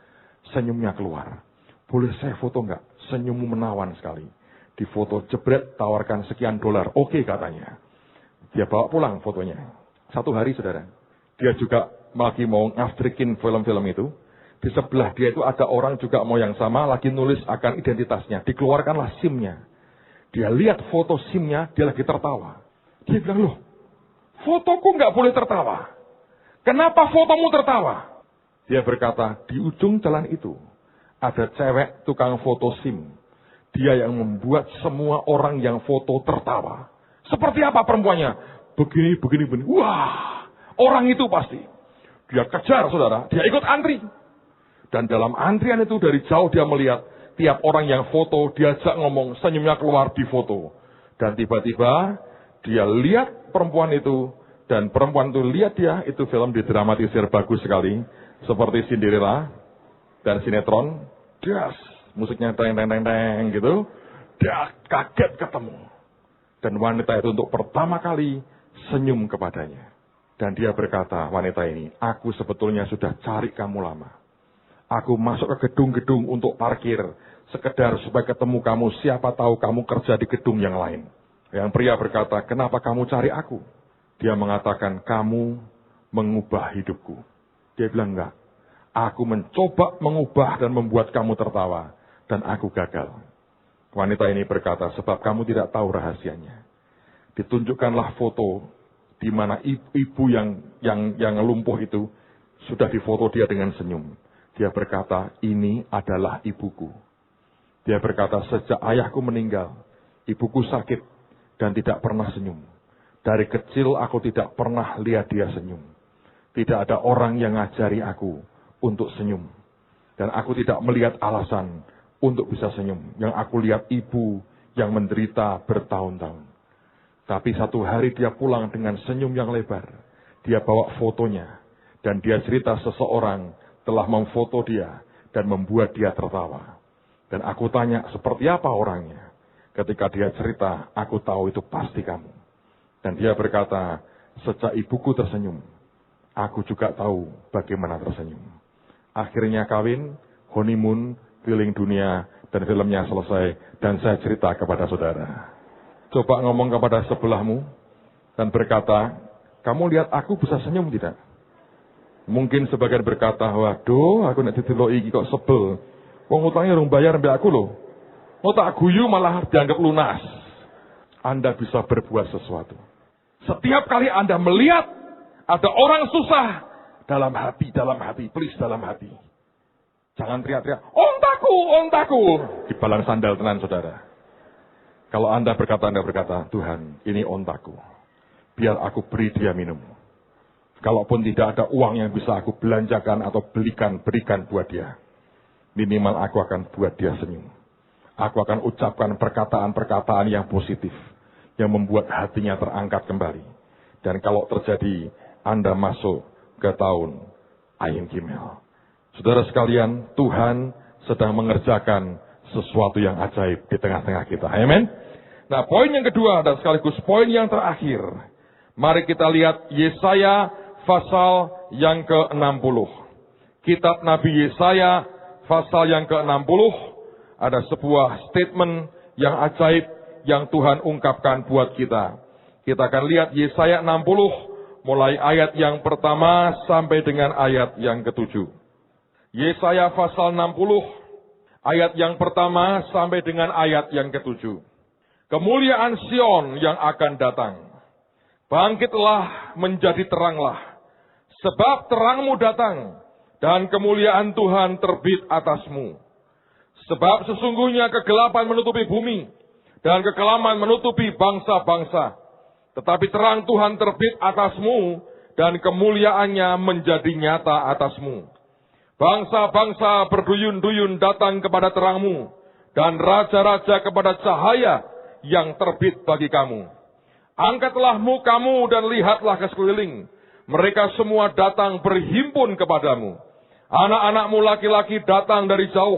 Senyumnya keluar. Boleh saya foto enggak? Senyummu menawan sekali. Di foto jebret, tawarkan sekian $. Oke katanya. Dia bawa pulang fotonya. Satu hari saudara, dia juga lagi mau ngaftrikin film-film itu. Di sebelah dia itu ada orang juga mau yang sama, lagi nulis akan identitasnya. Dikeluarkanlah SIM-nya. Dia lihat foto SIM-nya, dia lagi tertawa. Dia bilang, loh, fotoku nggak boleh tertawa. Kenapa fotomu tertawa? Dia berkata, di ujung jalan itu, ada cewek tukang foto SIM. Dia yang membuat semua orang yang foto tertawa. Seperti apa perempuannya? Begini. Wah, orang itu pasti. Dia kejar, saudara. Dia ikut antri. Dan dalam antrian itu dari jauh dia melihat tiap orang yang foto, diajak ngomong, senyumnya keluar di foto. Dan tiba-tiba dia lihat perempuan itu Dan perempuan itu lihat dia, itu film didramatisir bagus sekali. Seperti Cinderella dan sinetron. Das, musiknya teng teng teng teng gitu. Dia kaget ketemu. Dan wanita itu untuk pertama kali senyum kepadanya. Dan dia berkata, wanita ini, aku sebetulnya sudah cari kamu lama. Aku masuk ke gedung-gedung untuk parkir. Sekedar supaya ketemu kamu, siapa tahu kamu kerja di gedung yang lain. Yang pria berkata, kenapa kamu cari aku? Dia mengatakan, kamu mengubah hidupku. Dia bilang, enggak. Aku mencoba mengubah dan membuat kamu tertawa. Dan aku gagal. Wanita ini berkata, sebab kamu tidak tahu rahasianya. Ditunjukkanlah foto di mana ibu yang lumpuh itu sudah difoto dia dengan senyum. Dia berkata, ini adalah ibuku. Dia berkata, sejak ayahku meninggal, ibuku sakit dan tidak pernah senyum. Dari kecil aku tidak pernah lihat dia senyum. Tidak ada orang yang ngajari aku untuk senyum. Dan aku tidak melihat alasan untuk bisa senyum. Yang aku lihat ibu yang menderita bertahun-tahun. Tapi satu hari dia pulang dengan senyum yang lebar. Dia bawa fotonya. Dan dia cerita seseorang telah memfoto dia dan membuat dia tertawa. Dan aku tanya, seperti apa orangnya? Ketika dia cerita, aku tahu itu pasti kamu. Dan dia berkata, sejak ibuku tersenyum, aku juga tahu bagaimana tersenyum. Akhirnya kawin, honeymoon, keliling dunia, dan filmnya selesai. Dan saya cerita kepada saudara. Coba ngomong kepada sebelahmu, dan berkata, kamu lihat aku bisa senyum tidak? Mungkin sebagian berkata, waduh, aku nak didelok iki kok sebel. Wong utangnya urung bayar mbak aku loh. Mau tak guyu malah dianggap lunas. Anda bisa berbuat sesuatu. Setiap kali Anda melihat ada orang susah, dalam hati, please dalam hati. Jangan teriak-teriak, ontaku. Dibalang sandal tenan saudara. Kalau Anda berkata, Tuhan, ini ontaku. Biar aku beri dia minum. Kalaupun tidak ada uang yang bisa aku belanjakan atau berikan buat dia. Minimal aku akan buat dia senyum. Aku akan ucapkan perkataan-perkataan yang positif. Yang membuat hatinya terangkat kembali. Dan kalau terjadi Anda masuk ke tahun Ayin Gimel. Saudara sekalian, Tuhan sedang mengerjakan sesuatu yang ajaib di tengah-tengah kita. Amin. Nah, poin yang kedua dan sekaligus poin yang terakhir. Mari kita lihat Yesaya pasal yang ke-60. Kitab Nabi Yesaya pasal yang ke-60, ada sebuah statement yang ajaib yang Tuhan ungkapkan buat kita. Kita akan lihat Yesaya 60, mulai ayat yang pertama sampai dengan ayat yang ke-7. Yesaya pasal 60, ayat yang pertama sampai dengan ayat yang ke-7. Kemuliaan Sion yang akan datang. Bangkitlah menjadi teranglah, sebab terangmu datang, dan kemuliaan Tuhan terbit atasmu. Sebab sesungguhnya kegelapan menutupi bumi, dan kekelaman menutupi bangsa-bangsa. Tetapi terang Tuhan terbit atasmu, dan kemuliaannya menjadi nyata atasmu. Bangsa-bangsa berduyun-duyun datang kepada terangmu, dan raja-raja kepada cahaya yang terbit bagi kamu. Angkatlah mukamu dan lihatlah ke sekeliling. Mereka semua datang berhimpun kepadamu. Anak-anakmu laki-laki datang dari jauh,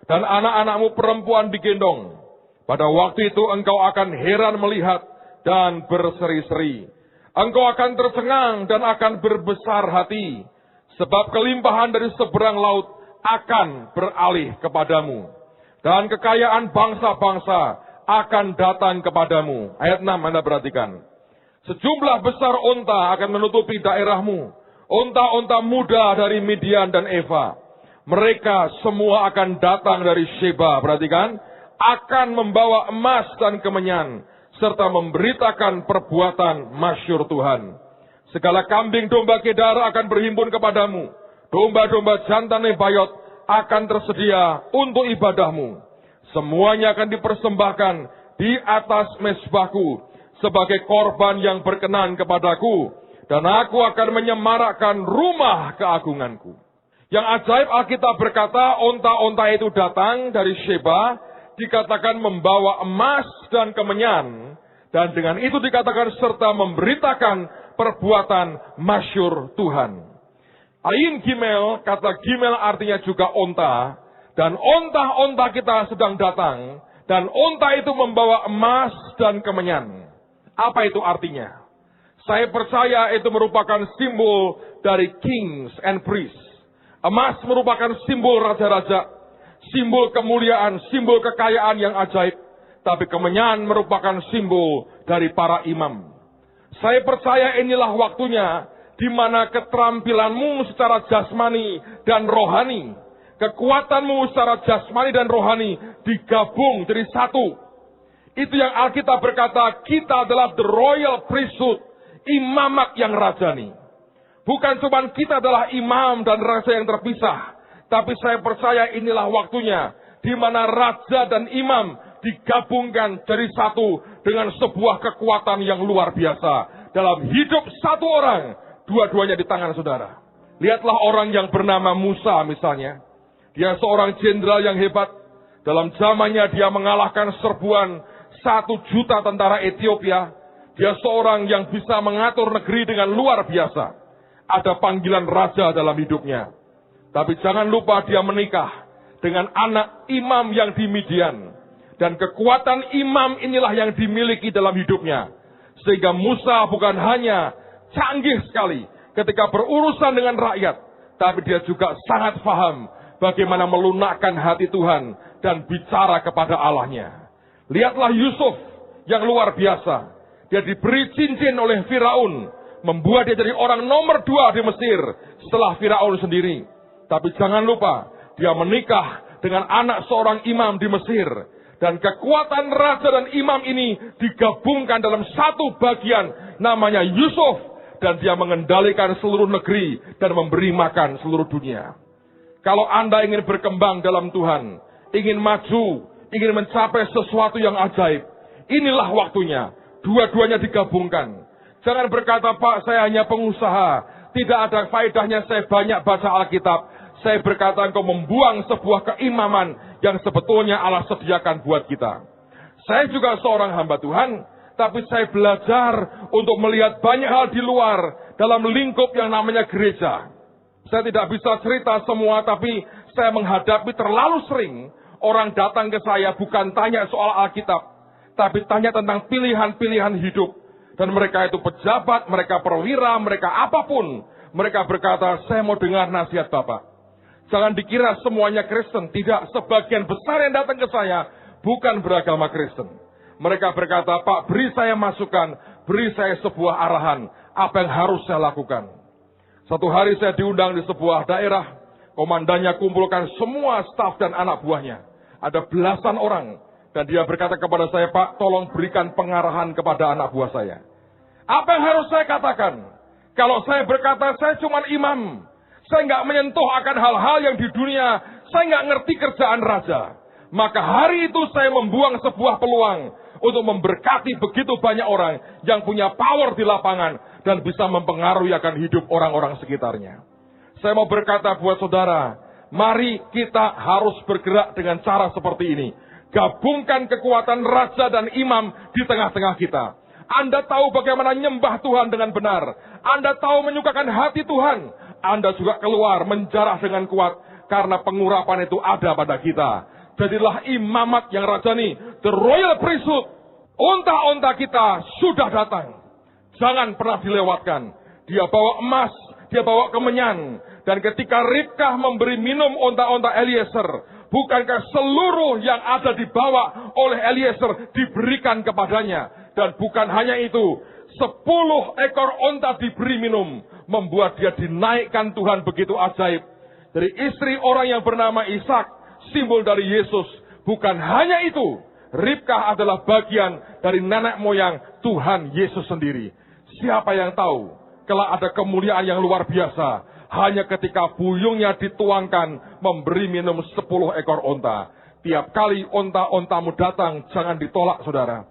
dan anak-anakmu perempuan digendong. Pada waktu itu engkau akan heran melihat dan berseri-seri. Engkau akan tercengang dan akan berbesar hati, sebab kelimpahan dari seberang laut akan beralih kepadamu. Dan kekayaan bangsa-bangsa akan datang kepadamu. Ayat 6 Anda perhatikan. Sejumlah besar onta akan menutupi daerahmu. Onta-onta muda dari Midian dan Eva. Mereka semua akan datang dari Sheba. Perhatikan. Akan membawa emas dan kemenyan. Serta memberitakan perbuatan masyhur Tuhan. Segala kambing domba Kedar akan berhimpun kepadamu. Domba-domba jantan Nebayot akan tersedia untuk ibadahmu. Semuanya akan dipersembahkan di atas mezbahku sebagai korban yang berkenan kepadaku. Dan aku akan menyemarakkan rumah keagunganku. Yang ajaib Alkitab berkata, onta-onta itu datang dari Sheba, dikatakan membawa emas dan kemenyan. Dan dengan itu dikatakan serta memberitakan perbuatan masyur Tuhan. Ain Gimel, kata Gimel artinya juga onta, dan onta-onta kita sedang datang, dan onta itu membawa emas dan kemenyan. Apa itu artinya? Saya percaya itu merupakan simbol dari kings and priests. Emas merupakan simbol raja-raja, simbol kemuliaan, simbol kekayaan yang ajaib. Tapi kemenyan merupakan simbol dari para imam. Saya percaya inilah waktunya di mana keterampilanmu secara jasmani dan rohani, kekuatanmu secara jasmani dan rohani digabung jadi satu. Itu yang Alkitab berkata, kita adalah the royal priesthood, imamat yang rajani. Bukan cuma kita adalah imam dan raja yang terpisah, tapi saya percaya inilah waktunya di mana raja dan imam digabungkan jadi satu dengan sebuah kekuatan yang luar biasa dalam hidup satu orang, dua-duanya di tangan saudara. Lihatlah orang yang bernama Musa misalnya. Dia seorang jenderal yang hebat. Dalam zamannya dia mengalahkan serbuan 1 juta tentara Ethiopia. Dia seorang yang bisa mengatur negeri dengan luar biasa. Ada panggilan raja dalam hidupnya. Tapi jangan lupa dia menikah dengan anak imam yang di Midian. Dan kekuatan imam inilah yang dimiliki dalam hidupnya. Sehingga Musa bukan hanya canggih sekali ketika berurusan dengan rakyat. Tapi dia juga sangat paham bagaimana melunakkan hati Tuhan dan bicara kepada Allahnya. Lihatlah Yusuf yang luar biasa. Dia diberi cincin oleh Firaun, membuat dia jadi orang nomor 2 di Mesir setelah Firaun sendiri. Tapi jangan lupa, dia menikah dengan anak seorang imam di Mesir. Dan kekuatan raja dan imam ini digabungkan dalam satu bagian, namanya Yusuf. Dan dia mengendalikan seluruh negeri dan memberi makan seluruh dunia. Kalau Anda ingin berkembang dalam Tuhan, ingin maju, ingin mencapai sesuatu yang ajaib, inilah waktunya. Dua-duanya digabungkan. Jangan berkata, Pak, saya hanya pengusaha. Tidak ada faedahnya saya banyak baca Alkitab. Saya berkata, engkau membuang sebuah keimaman yang sebetulnya Allah sediakan buat kita. Saya juga seorang hamba Tuhan, tapi saya belajar untuk melihat banyak hal di luar dalam lingkup yang namanya gereja. Saya tidak bisa cerita semua, tapi saya menghadapi terlalu sering orang datang ke saya bukan tanya soal Alkitab, tapi tanya tentang pilihan-pilihan hidup. Dan mereka itu pejabat, mereka perwira, mereka apapun. Mereka berkata, saya mau dengar nasihat Bapak. Jangan dikira semuanya Kristen. Tidak, sebagian besar yang datang ke saya bukan beragama Kristen. Mereka berkata, Pak, beri saya masukan, beri saya sebuah arahan. Apa yang harus saya lakukan? Satu hari saya diundang di sebuah daerah. Komandannya kumpulkan semua staf dan anak buahnya. Ada belasan orang. Dan dia berkata kepada saya, Pak, tolong berikan pengarahan kepada anak buah saya. Apa yang harus saya katakan? Kalau saya berkata, saya cuma imam. Saya nggak menyentuh akan hal-hal yang di dunia. Saya nggak ngerti kerjaan raja. Maka hari itu saya membuang sebuah peluang untuk memberkati begitu banyak orang yang punya power di lapangan dan bisa mempengaruhi akan hidup orang-orang sekitarnya. Saya mau berkata buat saudara, mari kita harus bergerak dengan cara seperti ini. Gabungkan kekuatan raja dan imam di tengah-tengah kita. Anda tahu bagaimana nyembah Tuhan dengan benar. Anda tahu menyukakan hati Tuhan. Anda juga keluar menjarah dengan kuat. Karena pengurapan itu ada pada kita. Jadilah imamat yang rajani. The royal priesthood. Onta-onta kita sudah datang. Jangan pernah dilewatkan. Dia bawa emas. Dia bawa kemenyan. Dan ketika Ribkah memberi minum onta-onta Eliezer, bukankah seluruh yang ada dibawa oleh Eliezer diberikan kepadanya? Dan bukan hanya itu, 10 ekor onta diberi minum, membuat dia dinaikkan Tuhan begitu ajaib. Dari istri orang yang bernama Ishak, simbol dari Yesus. Bukan hanya itu, Ribkah adalah bagian dari nenek moyang Tuhan Yesus sendiri. Siapa yang tahu, kalau ada kemuliaan yang luar biasa, hanya ketika buyungnya dituangkan memberi minum 10 ekor onta. Tiap kali onta-ontamu datang, jangan ditolak saudara.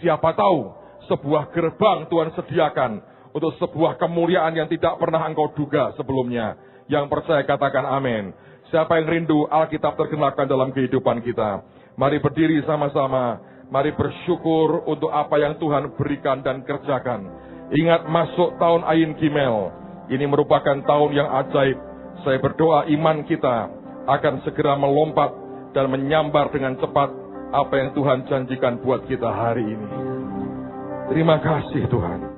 Siapa tahu sebuah gerbang Tuhan sediakan untuk sebuah kemuliaan yang tidak pernah engkau duga sebelumnya. Yang percaya katakan amin. Siapa yang rindu Alkitab tergenapkan dalam kehidupan kita? Mari berdiri sama-sama. Mari bersyukur untuk apa yang Tuhan berikan dan kerjakan. Ingat masuk tahun Ayin Gimel. Ini merupakan tahun yang ajaib. Saya berdoa iman kita akan segera melompat dan menyambar dengan cepat apa yang Tuhan janjikan buat kita hari ini. Terima kasih Tuhan.